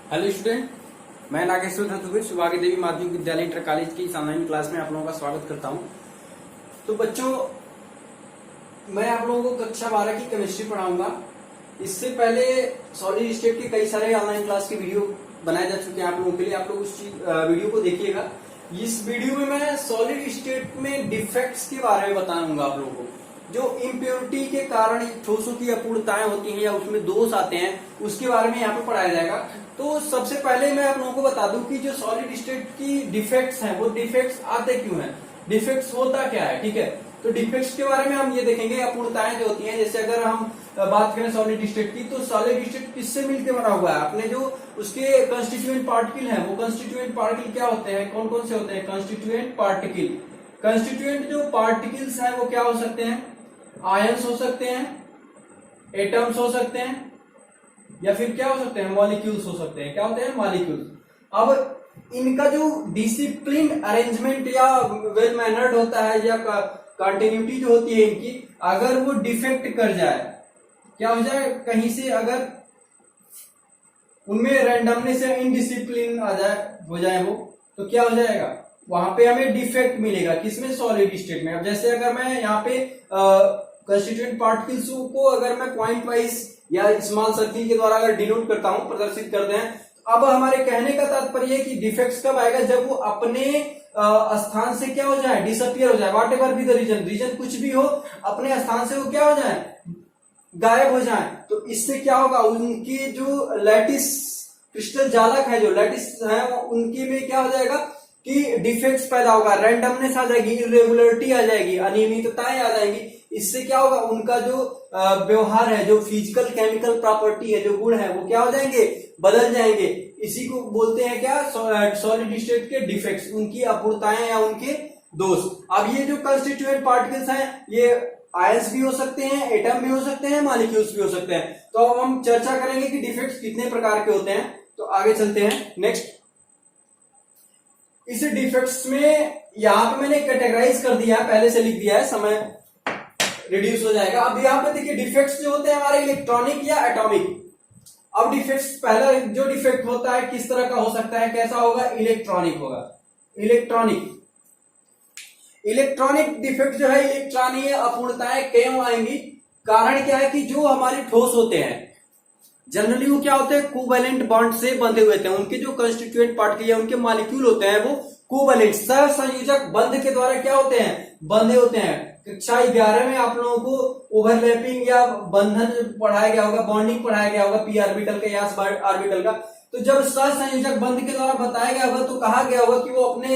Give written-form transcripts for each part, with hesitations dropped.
Hello student, मैं नागेश्वर चतुर्वेदी सुभागी देवी माध्यमिक विद्यालय इंटर कॉलेज की इस ऑनलाइन क्लास में आप लोगों का स्वागत करता हूं। तो बच्चों, मैं आप लोगों को कक्षा 12 की केमिस्ट्री पढ़ाऊंगा। इससे पहले सॉलिड स्टेट के कई सारे ऑनलाइन क्लास के वीडियो बनाए जा चुके हैं आप लोगों के लिए। आप लोग उस वीडियो को देखिएगा। इस वीडियो में मैं सॉलिड स्टेट में डिफेक्ट्स के बारे में बताऊंगा आप लोगों को। जो इम्प्योरिटी के कारण ठोसों की अपूर्णताएं होती हैं या उसमें दोष आते हैं, उसके बारे में यहाँ पे पढ़ाया जाएगा। तो सबसे पहले मैं आप लोगों को बता दूं कि जो सॉलिड स्टेट की डिफेक्ट्स हैं, वो डिफेक्ट्स आते क्यों हैं, डिफेक्ट्स होता क्या है। ठीक है, तो डिफेक्ट्स के बारे में हम ये देखेंगे। अपूर्णताएं जो होती हैं, जैसे अगर हम बात करें सॉलिड स्टेट की, तो सॉलिड स्टेट किससे मिलकर बना हुआ है। अपने जो उसके कंस्टिट्यूएंट पार्टिकल हैं, वो कंस्टिट्यूएंट पार्टिकल क्या होते हैं, कौन कौन से होते हैं कंस्टिट्यूएंट पार्टिकल। कंस्टिट्यूएंट जो पार्टिकल्स हैं वो क्या हो सकते हैं, आयंस हो सकते हैं, एटम्स हो सकते हैं, या फिर क्या हो सकते हैं, मॉलिक्यूल्स हो सकते हैं। क्या होते हैं, मॉलिक्यूल्स। अब इनका जो डिसिप्लिन अरेंजमेंट या वेल मैनर्ड होता है, या कंटिन्यूटी जो होती है इनकी, अगर वो डिफेक्ट कर जाए, क्या हो जाए, कहीं से अगर उनमें रैंडमनेस या इनडिसिप्लिन आ जाए, हो जाए वो, तो क्या हो जाएगा, वहां पे हमें डिफेक्ट मिलेगा। किसमें, सॉलिड स्टेट में। अब जैसे अगर मैं यहाँ पे कंस्टिट्यूएंट पार्टिकल्स को अगर मैं पॉइंट वाइज या स्मॉल सर्किल के द्वारा अगर डिनोट करता हूं, प्रदर्शित करते हैं, तो अब हमारे कहने का तात्पर्य है कि डिफेक्ट्स कब आएगा, जब वो अपने स्थान से क्या हो जाए, डिसअपियर हो जाए। Whatever be the reason कुछ भी हो, अपने स्थान से वो क्या हो जाए, गायब हो जाए। तो इससे क्या होगा, उनकी जो लैटिस क्रिस्टल जालक है, जो लैटिस है, उनकी में क्या हो जाएगा कि डिफेक्ट्स पैदा होगा, रैंडमनेस आ जाएगी, इरेगुलरिटी आ जाएगी, अनियमितताएं आ जाएंगी। इससे क्या होगा, उनका जो व्यवहार है, जो फिजिकल केमिकल प्रॉपर्टी है, जो गुण है, वो क्या हो जाएंगे, बदल जाएंगे। इसी को बोलते हैं क्या, सॉलिड स्टेट के डिफेक्ट्स, उनकी अपूर्णताएं या उनके दोष। अब ये जो कंस्टिट्यूएंट पार्टिकल्स हैं, ये आयंस भी हो सकते हैं, एटम भी हो सकते हैं, मॉलिक्यूल्स भी हो सकते हैं। तो अब हम चर्चा करेंगे कि डिफेक्ट्स कितने प्रकार के होते हैं। तो आगे चलते हैं नेक्स्ट। इस डिफेक्ट्स में यहां पे मैंने कैटेगराइज कर दिया है, पहले से लिख दिया है, समय रिड्यूस हो जाएगा। अब यहाँ पे देखिए, डिफेक्ट्स जो होते हैं हमारे इलेक्ट्रॉनिक या एटॉमिक। अब डिफेक्ट्स, पहला जो डिफेक्ट होता है किस तरह का हो सकता है, कैसा होगा, इलेक्ट्रॉनिक होगा। इलेक्ट्रॉनिक डिफेक्ट जो है, इलेक्ट्रॉनीय अपूर्णताएं क्यों आएंगी, कारण क्या है कि जो हमारे ठोस होते हैं जनरली वो क्या होते हैं, कोवैलेंट बॉन्ड से बंधे हुए थे। उनके जो कंस्टिट्यूएंट पार्टिकल या उनके मॉलिक्यूल होते हैं, वो कोवैलेंट सहसंयोजक बंध के द्वारा क्या होते हैं, बंधे होते हैं। कक्षा 11 में आप लोगों को ओवरलैपिंग या बंधन पढ़ाया गया होगा, बॉन्डिंग पढ़ाया गया होगा, पी ऑर्बिटल का या एस ऑर्बिटल का। तो जब सहसंयोजक बंध के द्वारा बताया गया होगा, तो कहा गया होगा कि वो अपने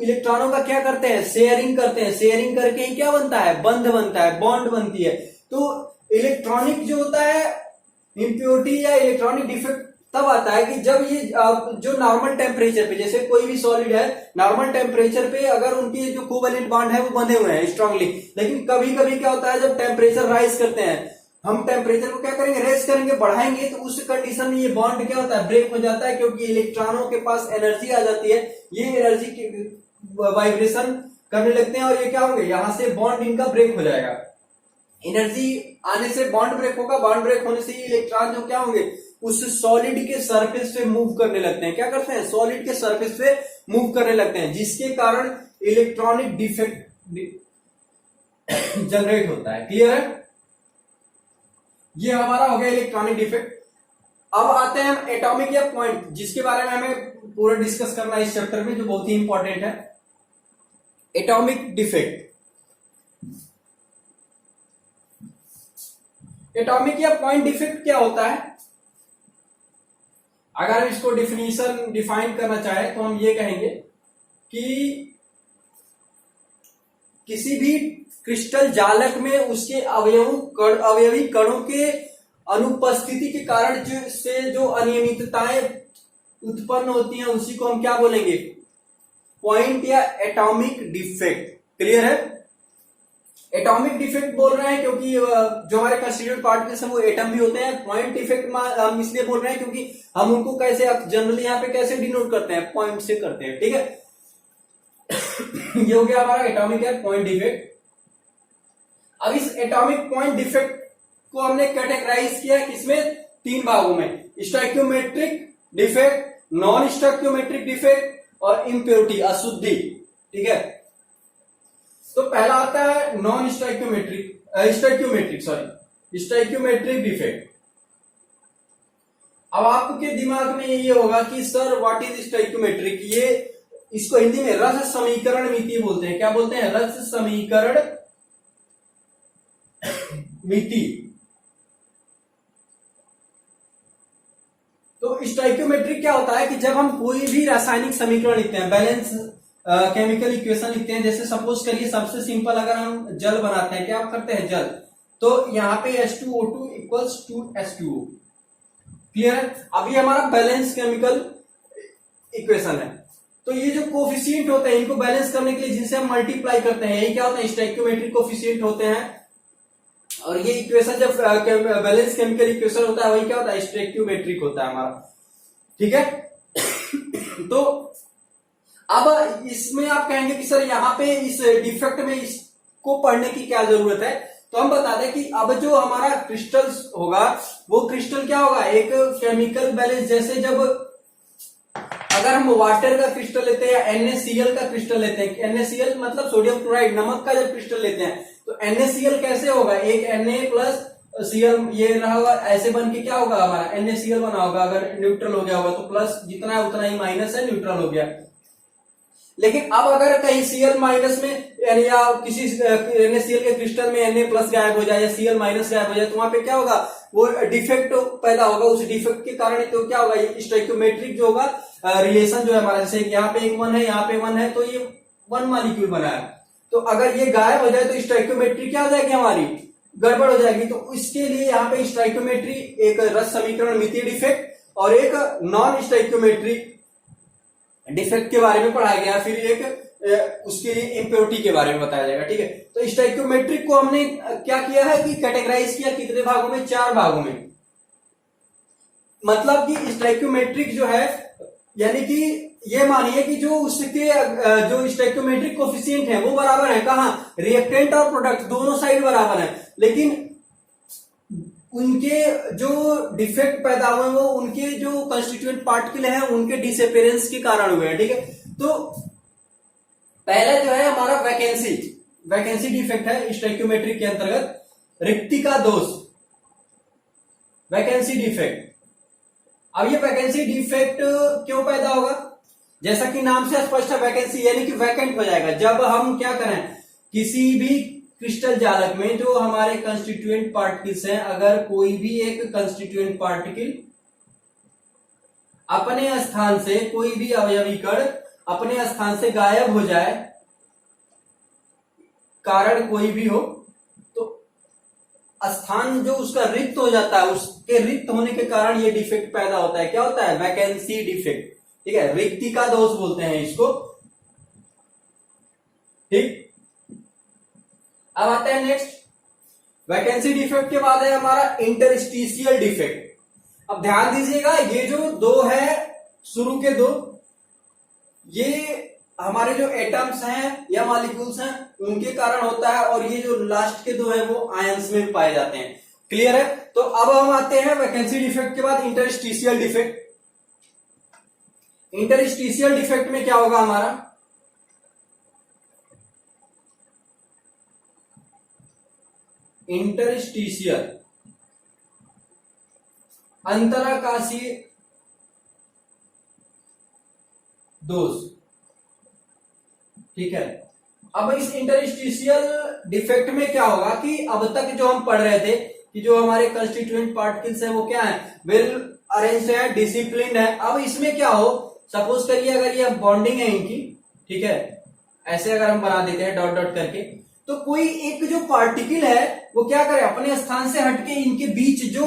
इलेक्ट्रॉनों का क्या करते हैं, शेयरिंग करते हैं। शेयरिंग करके ही क्या बनता है, बंध बनता है, बॉन्ड बनती है। तो इलेक्ट्रॉनिक जो होता है इम्प्योरिटी या इलेक्ट्रॉनिक डिफेक्ट तब आता है कि जब ये जो नॉर्मल टेम्परेचर पे, जैसे कोई भी सॉलिड है, नॉर्मल टेम्परेचर पे अगर उनकी जो कोवैलेंट बॉन्ड है वो बंधे हुए हैं स्ट्रांगली। लेकिन कभी कभी क्या होता है, जब टेम्परेचर राइज करते हैं, हम टेम्परेचर को क्या करेंगे, रेस करेंगे, बढ़ाएंगे, तो उस कंडीशन में ये बॉन्ड क्या होता है, ब्रेक हो जाता है, क्योंकि इलेक्ट्रॉनों के पास एनर्जी आ जाती है। ये एनर्जी वाइब्रेशन करने लगते हैं और ये क्या होंगे, यहां से बॉन्ड इनका ब्रेक हो जाएगा। एनर्जी आने से बॉन्ड ब्रेक होगा, बॉन्ड ब्रेक होने से इलेक्ट्रॉन जो क्या होंगे, उस सॉलिड के सरफेस पे मूव करने लगते हैं। क्या करते हैं, सॉलिड के सरफेस पे मूव करने लगते हैं, जिसके कारण इलेक्ट्रॉनिक डिफेक्ट जनरेट होता है। क्लियर है, ये हमारा हो गया इलेक्ट्रॉनिक डिफेक्ट। अब आते हैं हम एटॉमिक या पॉइंट, जिसके बारे में हमें पूरा डिस्कस करना है इस चैप्टर में, जो बहुत ही इंपॉर्टेंट है। एटॉमिक डिफेक्ट, एटॉमिक या पॉइंट डिफेक्ट क्या होता है। अगर हम इसको डिफाइन करना चाहे तो हम ये कहेंगे कि किसी भी क्रिस्टल जालक में उसके अवयवी कणों के अनुपस्थिति के कारण जो अनियमितताएं उत्पन्न होती हैं, उसी को हम क्या बोलेंगे, पॉइंट या एटॉमिक डिफेक्ट। क्लियर है, एटॉमिक डिफेक्ट बोल रहे हैं क्योंकि जो हमारे कंस्टिट्यूएंट पार्टिकल्स हैं वो एटम भी होते हैं। पॉइंट डिफेक्ट हम इसलिए बोल रहे हैं क्योंकि हम उनको कैसे जनरली यहाँ पे कैसे डिनोट करते हैं, पॉइंट से करते हैं। ठीक है, ये हो गया हमारा एटॉमिक या पॉइंट डिफेक्ट। अब इस एटॉमिक पॉइंट डिफेक्ट को हमने कैटेगराइज किया किसमें, 3 भागों में, stoichiometric, defect, non stoichiometric defect और इम्प्योरिटी अशुद्धि। ठीक है, तो पहला आता है नॉन स्टोइकियोमेट्रिक डिफेक्ट। अब आपके दिमाग में ये होगा कि सर व्हाट इज स्टोइकियोमेट्रिक, ये इसको हिंदी में रस समीकरण मिति बोलते हैं। क्या बोलते हैं? रस समीकरण मिति। तो स्टोइकियोमेट्रिक क्या होता है कि जब हम कोई भी रासायनिक समीकरण लिखते हैं, बैलेंस केमिकल इक्वेशन लिखते हैं, जैसे सपोज करिए सबसे सिंपल अगर हम जल बनाते हैं, क्या करते हैं जल, तो यहाँ पे H2O2 equals to H2O। Clear है? अब ये हमारा बैलेंस केमिकल इक्वेशन है। तो ये जो कोफिशिएंट होते हैं इनको बैलेंस करने के लिए जिनसे हम मल्टीप्लाई करते हैं, यही क्या होता है? स्टोइकियोमेट्रिक कोफिशिएंट होते हैं। और ये इक्वेशन जब बैलेंस केमिकल इक्वेशन होता है वही क्या होता है? स्टोइकियोमेट्रिक होता है हमारा। ठीक है, तो अब इसमें आप कहेंगे कि सर यहाँ पे इस डिफेक्ट में इसको पढ़ने की क्या जरूरत है? तो हम बता दें कि अब जो हमारा क्रिस्टल होगा वो क्रिस्टल क्या होगा? एक केमिकल बैलेंस, जैसे जब अगर हम वाटर का क्रिस्टल लेते हैं या NaCl का क्रिस्टल लेते हैं, NaCl मतलब सोडियम क्लोराइड, नमक का जब क्रिस्टल लेते हैं तो NaCl कैसे होगा? एक Na प्लस Cl ये रहा होगा, ऐसे बन के क्या होगा? हमारा NaCl बना होगा। अगर न्यूट्रल हो गया होगा तो प्लस जितना है उतना ही माइनस है, न्यूट्रल हो गया। लेकिन अब अगर कहीं Cl माइनस में या किसी NaCl के क्रिस्टल में Na प्लस गायब हो जाए या Cl माइनस गायब हो जाए तो वहां पे क्या होगा? वो डिफेक्ट पैदा होगा। उस डिफेक्ट के कारण तो क्या होगा? स्टोइकियोमेट्रिक जो होगा रिलेशन जो है हमारा, जैसे यहाँ पे एक 1 है, यहाँ पे 1 है, तो ये 1 मॉलिक्यूल बना है। तो अगर ये गायब हो जाए तो स्टोइकियोमेट्री क्या हो जाएगी? हमारी गड़बड़ हो जाएगी। तो इसके लिए यहाँ पे स्टोइकियोमेट्री एक रस समीकरण मिति डिफेक्ट और एक नॉन स्टोइकियोमेट्रिक डिफेक्ट के बारे में पढ़ाया गया, फिर एक उसके लिए इम्प्योरिटी के बारे में बताया जाएगा। ठीक है, तो स्टोइकियोमेट्रिक को हमने क्या किया है कि कैटेगराइज किया कितने भागों में? 4 भागों में। मतलब कि स्टोइकियोमेट्रिक जो है, यानी कि ये मानिए कि जो उसके जो स्टोइकियोमेट्रिक कोफिशिएंट है वो बराबर है, कहां? रिएक्टेंट और प्रोडक्ट दोनों साइड बराबर है, लेकिन उनके जो डिफेक्ट पैदा हुए वो उनके जो कंस्टिट्यूएंट पार्टिकल हैं उनके डिसअपीयरेंस के कारण हुए हैं। ठीक है, तो पहला जो है हमारा वैकेंसी डिफेक्ट है स्टोइकियोमेट्रिक के अंतर्गत। रिक्तिका दोष, वैकेंसी डिफेक्ट। अब ये वैकेंसी डिफेक्ट क्यों पैदा होगा? जैसा कि नाम से स्पष्ट है, वैकेंसी यानी कि वैकेंट हो जाएगा। जब हम क्या करें, किसी भी क्रिस्टल जालक में जो हमारे कंस्टिट्यूएंट पार्टिकल्स हैं, अगर कोई भी एक कंस्टिट्यूएंट पार्टिकल अपने स्थान से, कोई भी अवयवी कण अपने स्थान से गायब हो जाए, कारण कोई भी हो, तो स्थान जो उसका रिक्त हो जाता है, उसके रिक्त होने के कारण ये डिफेक्ट पैदा होता है। क्या होता है? Vacancy defect. ठीक है, रिक्तिका दोष बोलते हैं इसको। ठीक, अब आते हैं नेक्स्ट। वैकेंसी डिफेक्ट के बाद है हमारा इंटरस्टिशियल डिफेक्ट। अब ध्यान दीजिएगा, ये जो दो है, शुरू के दो, ये हमारे जो एटम्स हैं या मॉलिक्यूल्स हैं उनके कारण होता है, और ये जो लास्ट के दो है वो आयंस में पाए जाते हैं। क्लियर है? तो अब हम आते हैं वैकेंसी डिफेक्ट के बाद इंटरस्टिशियल डिफेक्ट। इंटरस्टिशियल डिफेक्ट में क्या होगा हमारा? इंटरस्टिशियल अंतराकाशीय दोष। ठीक है, अब इस इंटरस्टिशियल डिफेक्ट में क्या होगा कि अब तक जो हम पढ़ रहे थे कि जो हमारे कंस्टिट्यूएंट पार्टिकल्स है वो क्या है? वेल अरेंज्ड है, डिसिप्लिन है। अब इसमें क्या हो, सपोज करिए अगर ये बॉन्डिंग है इनकी, ठीक है, ऐसे अगर हम बना देते हैं डॉट डॉट करके, तो कोई एक जो पार्टिकल है वो क्या करे, अपने स्थान से हटके इनके बीच जो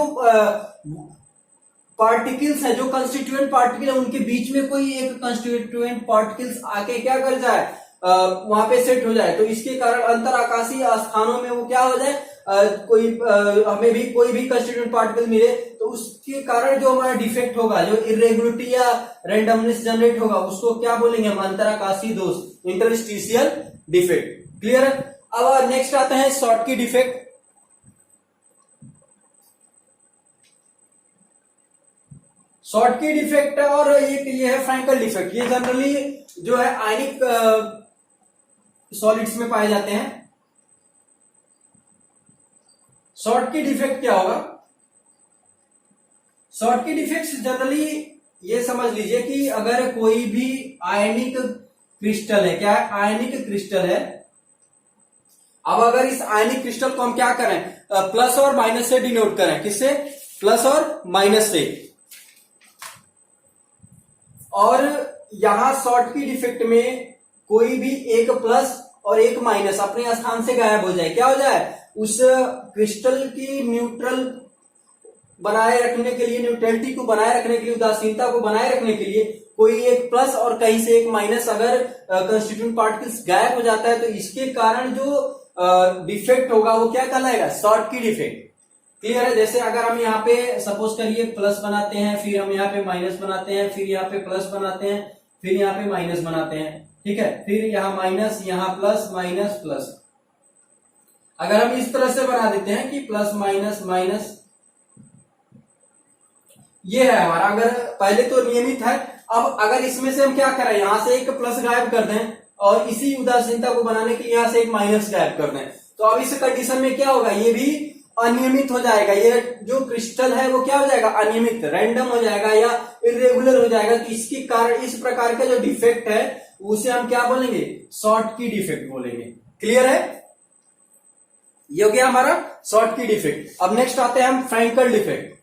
पार्टिकल्स है, जो कंस्टिट्यूएंट पार्टिकल है, उनके बीच में कोई एक कंस्टिट्यूएंट पार्टिकल्स आके क्या कर जाए, वहां पे सेट हो जाए। तो इसके कारण अंतर आकाशीय स्थानों में वो क्या हो जाए, हमें भी कोई भी कंस्टिट्यूएंट पार्टिकल मिले तो उसके कारण जो हमारा डिफेक्ट होगा, जो इरेगुलरिटी या रैंडमनेस जनरेट होगा, उसको क्या बोलेंगे हम? अंतराकाशीय दोष, इंटरस्टिशियल डिफेक्ट। क्लियर है? अब नेक्स्ट आते हैं शॉर्टकी डिफेक्ट। शॉर्टकी डिफेक्ट और एक ये है फ्रैंकल डिफेक्ट। ये जनरली जो है आयनिक सॉलिड्स में पाए जाते हैं। शॉर्टकी डिफेक्ट क्या होगा? शॉर्टकी डिफेक्ट जनरली ये समझ लीजिए कि अगर कोई भी आयनिक क्रिस्टल है, क्या है? आयनिक क्रिस्टल है। अब अगर इस आयनिक क्रिस्टल को हम क्या करें? प्लस और माइनस से डिनोट करें। किससे? प्लस और माइनस से। और यहां शॉर्टकी डिफेक्ट में कोई भी एक प्लस और एक माइनस अपने स्थान से गायब हो जाए। क्या हो जाए? उस क्रिस्टल की न्यूट्रल बनाए रखने के लिए, न्यूट्रलिटी को बनाए रखने के लिए, उदासीनता को बनाए रखने के लिए कोई एक प्लस और कहीं से एक माइनस अगर कंस्टिट्यूएंट पार्टिकल्स गायब हो जाता है तो इसके कारण जो डिफेक्ट होगा वो क्या कहलाएगा? Schottky defect. क्लियर है? जैसे अगर हम यहाँ पे सपोज करिए प्लस बनाते हैं, फिर हम यहाँ पे माइनस बनाते हैं, फिर यहाँ पे प्लस बनाते हैं, फिर यहाँ पे माइनस बनाते हैं, ठीक है, फिर यहाँ माइनस, यहाँ प्लस, माइनस प्लस। अगर हम इस तरह से बना देते हैं कि प्लस माइनस माइनस, ये है हमारा। अगर पहले तो नियमित है, अब अगर इसमें से हम क्या करें, यहां से एक प्लस गायब कर दें और इसी उदासीनता को बनाने के लिए यहां से एक माइनस गायब कर दें, तो अब इस कंडीशन में क्या होगा? ये भी अनियमित हो जाएगा। ये जो क्रिस्टल है वो क्या हो जाएगा? अनियमित, रैंडम हो जाएगा या इरेगुलर हो जाएगा। तो इसके कारण इस प्रकार का जो डिफेक्ट है उसे हम क्या बोलेंगे? शॉर्टकी डिफेक्ट बोलेंगे। क्लियर है? ये हो गया हमारा शॉर्टकी डिफेक्ट। अब नेक्स्ट आते हैं हम फ्रैंकल डिफेक्ट।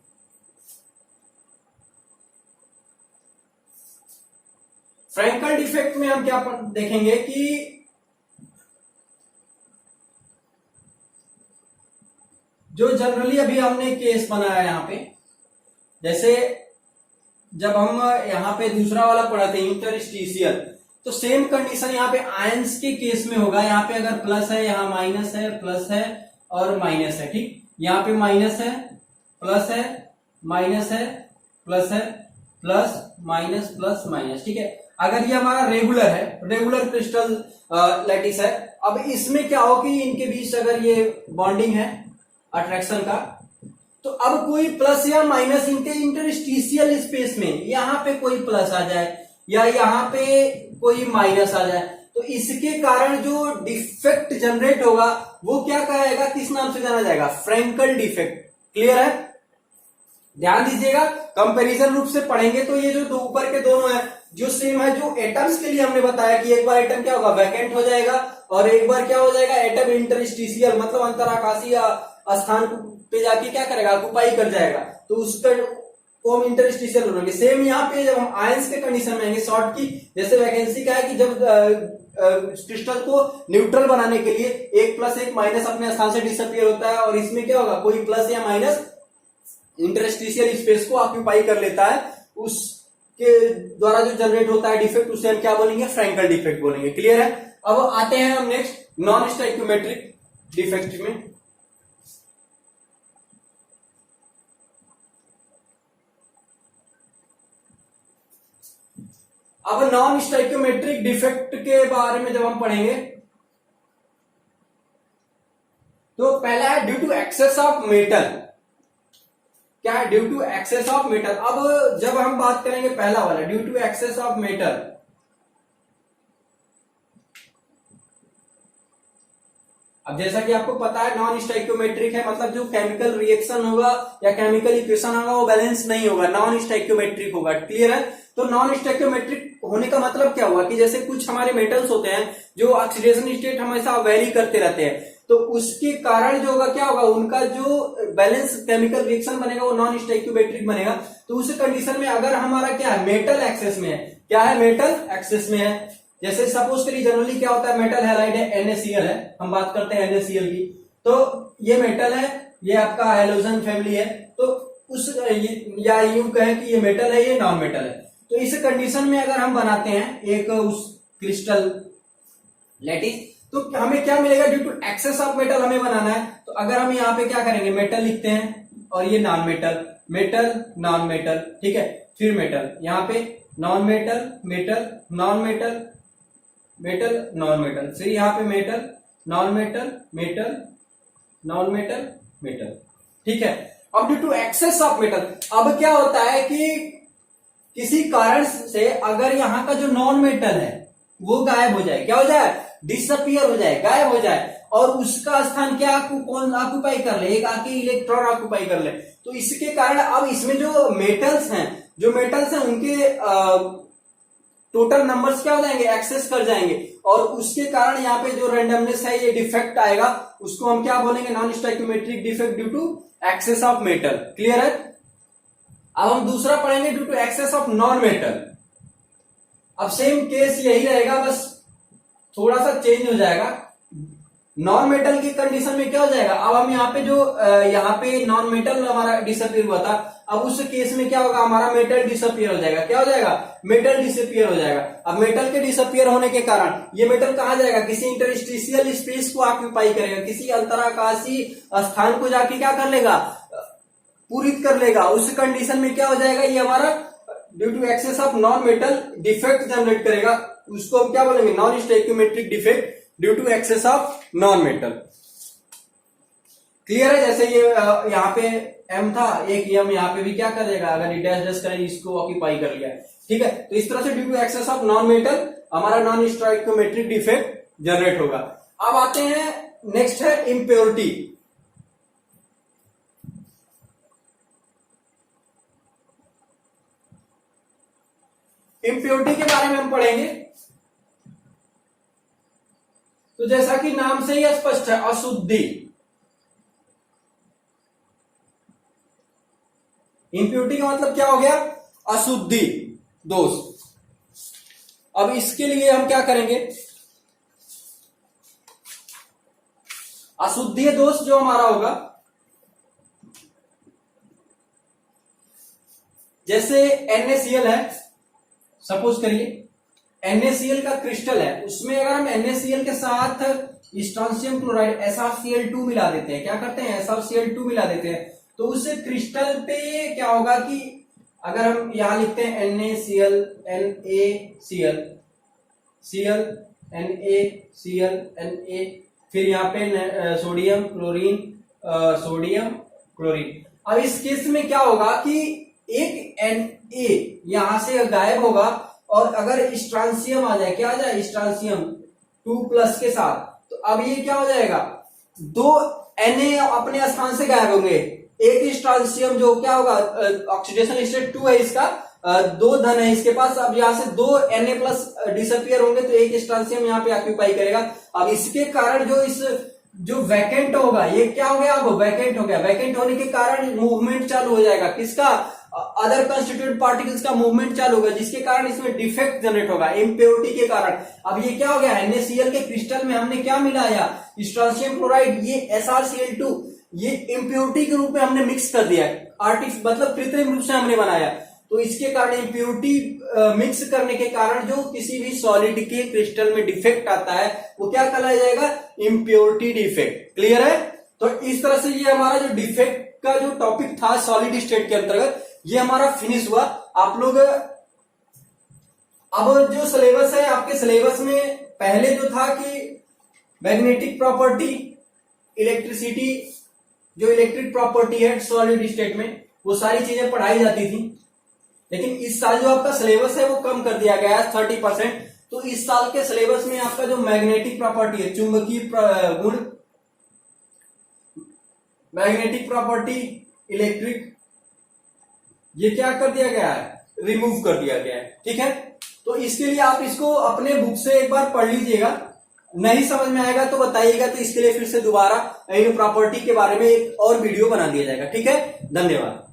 फ्रैंकल डिफेक्ट में हम क्या देखेंगे कि जो जनरली अभी हमने केस बनाया यहां पे, जैसे जब हम यहां पे दूसरा वाला पढ़ा थे इंटरस्टिशियल, तो सेम कंडीशन यहाँ पे आयंस के केस में होगा। यहाँ पे अगर प्लस है, यहाँ माइनस है, प्लस है और माइनस है, ठीक। यहाँ पे माइनस है, प्लस है, माइनस है, प्लस है, प्लस माइनस प्लस माइनस, ठीक है। अगर ये हमारा रेगुलर है, रेगुलर क्रिस्टल लैटिस है, अब इसमें क्या हो कि इनके बीच अगर ये बॉन्डिंग है अट्रैक्शन का, तो अब कोई प्लस या माइनस इनके इंटरस्टिशियल स्पेस में यहां पे कोई प्लस आ जाए या यहां पे कोई माइनस आ जाए, तो इसके कारण जो डिफेक्ट जनरेट होगा वो क्या कहेगा, किस नाम से जाना जाएगा? Frenkel defect. क्लियर है? ध्यान दीजिएगा, कंपैरिजन रूप से पढ़ेंगे तो ये जो दो ऊपर के दोनों है जो सेम है, जो एटम्स के लिए हमने बताया कि एक बार एटम क्या होगा? वैकेंट हो जाएगा और एक बार क्या हो जाएगा? एटम इंटरस्टिशियल मतलब अंतराकाशीय स्थान पे जाके क्या करेगा? ऑक्युपाई कर जाएगा, तो उसका को हम इंटरस्टिशियल बोलेंगे। सेम यहाँ पे जब हम आयंस के कंडीशन में आएंगे, शॉर्ट की जैसे वैकेंसी का है कि जब क्रिस्टल को न्यूट्रल बनाने के लिए एक प्लस एक माइनस अपने स्थान से डिसअपियर होता है और इसमें क्या होगा? कोई प्लस या माइनस इंटरस्टिशियल स्पेस को ऑक्युपाई कर लेता है, उसके द्वारा जो जनरेट होता है डिफेक्ट, उसे हम क्या बोलेंगे? फ्रैंकल डिफेक्ट बोलेंगे। क्लियर है? अब आते हैं हम नेक्स्ट नॉन स्टोइकियोमेट्रिक डिफेक्ट में। अब नॉन स्टोइकियोमेट्रिक डिफेक्ट के बारे में जब हम पढ़ेंगे तो पहला है due to excess of metal. क्या है? Due to excess of metal. अब जब हम बात करेंगे पहला वाला due to excess of metal, अब जैसा कि आपको पता है नॉन स्टोइकियोमेट्रिक है, मतलब जो केमिकल रिएक्शन होगा या केमिकल इक्वेशन होगा वो बैलेंस नहीं होगा, नॉन स्टोइकियोमेट्रिक होगा। क्लियर है? तो नॉन स्टोइकियोमेट्रिक होने का मतलब क्या हुआ कि जैसे कुछ हमारे मेटल्स होते हैं जो ऑक्सीडेशन स्टेट हमेशा वेरी करते रहते हैं, तो उसके कारण जो होगा क्या होगा? उनका जो बैलेंस केमिकल रिएक्शन बनेगा वो नॉन स्टोइकियोमेट्रिक बनेगा। तो उस कंडीशन में अगर हमारा क्या है? मेटल एक्सेस में है। क्या है? मेटल एक्सेस में है। जैसे सपोज करिए जनरली क्या होता है? मेटल हैलाइड है, NaCl है, हम बात करते हैं NaCl की, तो ये मेटल है, ये आपका हैलोजन फैमिली है, तो उस या यूं कहें कि ये मेटल है, ये नॉन मेटल है। तो इस कंडीशन में अगर हम बनाते हैं एक उस क्रिस्टल लैटिस, तो हमें क्या मिलेगा? Due to excess of metal हमें बनाना है, तो अगर हम यहाँ पे क्या करेंगे? मेटल लिखते हैं और ये non metal, metal non metal, ठीक है, फिर मेटल, यहाँ पे non metal, metal non metal, metal non metal, फिर यहाँ पे metal non metal, metal non metal, metal, ठीक है। अब due to excess of metal, अब क्या होता है कि किसी कारण से अगर यहाँ का जो नॉन मेटल है वो गायब हो जाए, क्या हो जाए, डिसअपियर हो जाए, गायब हो जाए, और उसका स्थान क्या कौन ऑक्युपाई कर ले, एक आके इलेक्ट्रॉन ऑक्युपाई कर ले, तो इसके कारण अब इसमें जो मेटल्स हैं उनके टोटल नंबर्स क्या हो जाएंगे, एक्सेस कर जाएंगे, और उसके कारण यहाँ पे जो रेंडमनेस है, ये डिफेक्ट आएगा, उसको हम क्या बोलेंगे, non stoichiometric defect due to excess of metal. Clear है। अब हम दूसरा पढ़ेंगे due to excess of non metal. अब सेम केस यही रहेगा, बस थोड़ा सा चेंज हो जाएगा। नॉन मेटल की कंडीशन में क्या हो जाएगा, अब हम यहाँ पे नॉन मेटल हमारा डिसअपियर हुआ था, अब उस केस में क्या होगा, हमारा मेटल डिसअपियर हो जाएगा, क्या हो जाएगा, मेटल डिसअपियर हो जाएगा। अब मेटल के डिसअपियर होने के कारण ये मेटल कहां जाएगा, किसी इंटरस्टिशियल स्पेस को ऑक्युपाई करेगा, किसी अंतराकाशी स्थान को जाके क्या कर लेगा, पूरित कर लेगा। उस कंडीशन में क्या हो जाएगा, ये हमारा due to excess of non metal defect generate करेगा, उसको हम क्या बोलेंगे, non stoichiometric defect due to excess of non metal. Clear है। जैसे ये यहाँ पे एम था, एक एम यहाँ पे भी क्या करेगा, अगर डैश डैश करें इसको ऑक्युपाई कर लिया, ठीक है। तो इस तरह से due to excess of non metal हमारा नॉन स्टोइकियोमेट्रिक डिफेक्ट जनरेट होगा। अब आते हैं, नेक्स्ट है इम्प्योरिटी। इम्प्योरिटी के बारे में हम पढ़ेंगे। तो जैसा कि नाम से ही स्पष्ट है, अशुद्धि। इम्प्योरिटी का मतलब क्या हो गया, अशुद्धि, दोष। अब इसके लिए हम क्या करेंगे, अशुद्धि दोष जो हमारा होगा, जैसे NaCl है, सपोज करिए NaCl का क्रिस्टल है, उसमें अगर हम NaCl के साथ स्ट्रोंशियम क्लोराइड SrCl2 मिला देते हैं, क्या करते हैं, SrCl2 मिला देते हैं, तो उस क्रिस्टल पे क्या होगा कि अगर हम यहां लिखते हैं NaCl, NaCl, Cl, NaCl, Na, फिर यहाँ पे सोडियम क्लोरीन, सोडियम क्लोरीन। अब इस केस में क्या होगा कि एक Na यहां से गायब होगा, और अगर स्ट्रांसियम आ जाए, क्या आ जाए, स्ट्रांसियम 2+ के साथ, तो अब ये क्या हो जाएगा, दो Na अपने स्थान से गायब होंगे, एक स्ट्रांसियम जो क्या होगा, ऑक्सीडेशन स्टेट 2 है इसका, 2 धन है इसके पास, अब यहां से 2 Na+ डिसअपियर होंगे, तो एक स्ट्रांसियम यहाँ पे ऑक्यूपाई करेगा। अब इसके कारण जो वैकेंट होगा, ये क्या हो गया, अब वैकेंट हो गया। वैकेंट होने के कारण मूवमेंट चालू हो जाएगा, किसका, अदर कंस्टिट्यूएंट पार्टिकल्स का मूवमेंट चालू होगा, जिसके कारण इसमें डिफेक्ट जनरेट होगा इम्प्योरिटी के कारण। अब ये क्या हो गया, NaCl के क्रिस्टल में हमने क्या मिलाया, स्ट्रोंशियम क्लोराइड, ये SrCl2, ये इम्प्योरिटी के रूप में हमने मिक्स कर दिया, मतलब कृत्रिम रूप से हमने बनाया। तो इसके कारण इम्प्योरिटी मिक्स करने के कारण जो किसी भी सॉलिड के क्रिस्टल में डिफेक्ट आता है, वो क्या कहलाया जाएगा, इम्प्योरिटी डिफेक्ट। क्लियर है। तो इस तरह से ये हमारा जो डिफेक्ट का जो टॉपिक था सॉलिड स्टेट के अंतर्गत, ये हमारा फिनिश हुआ। आप लोग अब जो सिलेबस है, आपके सिलेबस में पहले जो था कि मैग्नेटिक प्रॉपर्टी, इलेक्ट्रिसिटी, जो इलेक्ट्रिक प्रॉपर्टी है सॉलिड स्टेट में, वो सारी चीजें पढ़ाई जाती थी। लेकिन इस साल जो आपका सिलेबस है वो कम कर दिया गया है 30%। तो इस साल के सिलेबस में आपका जो मैग्नेटिक प्रॉपर्टी है, चुंबकीय गुण, मैग्नेटिक प्रॉपर्टी, इलेक्ट्रिक, ये क्या कर दिया गया है, रिमूव कर दिया गया है। ठीक है। तो इसके लिए आप इसको अपने बुक से एक बार पढ़ लीजिएगा, नहीं समझ में आएगा तो बताइएगा, तो इसके लिए फिर से दोबारा इन प्रॉपर्टी के बारे में एक और वीडियो बना दिया जाएगा। ठीक है। धन्यवाद।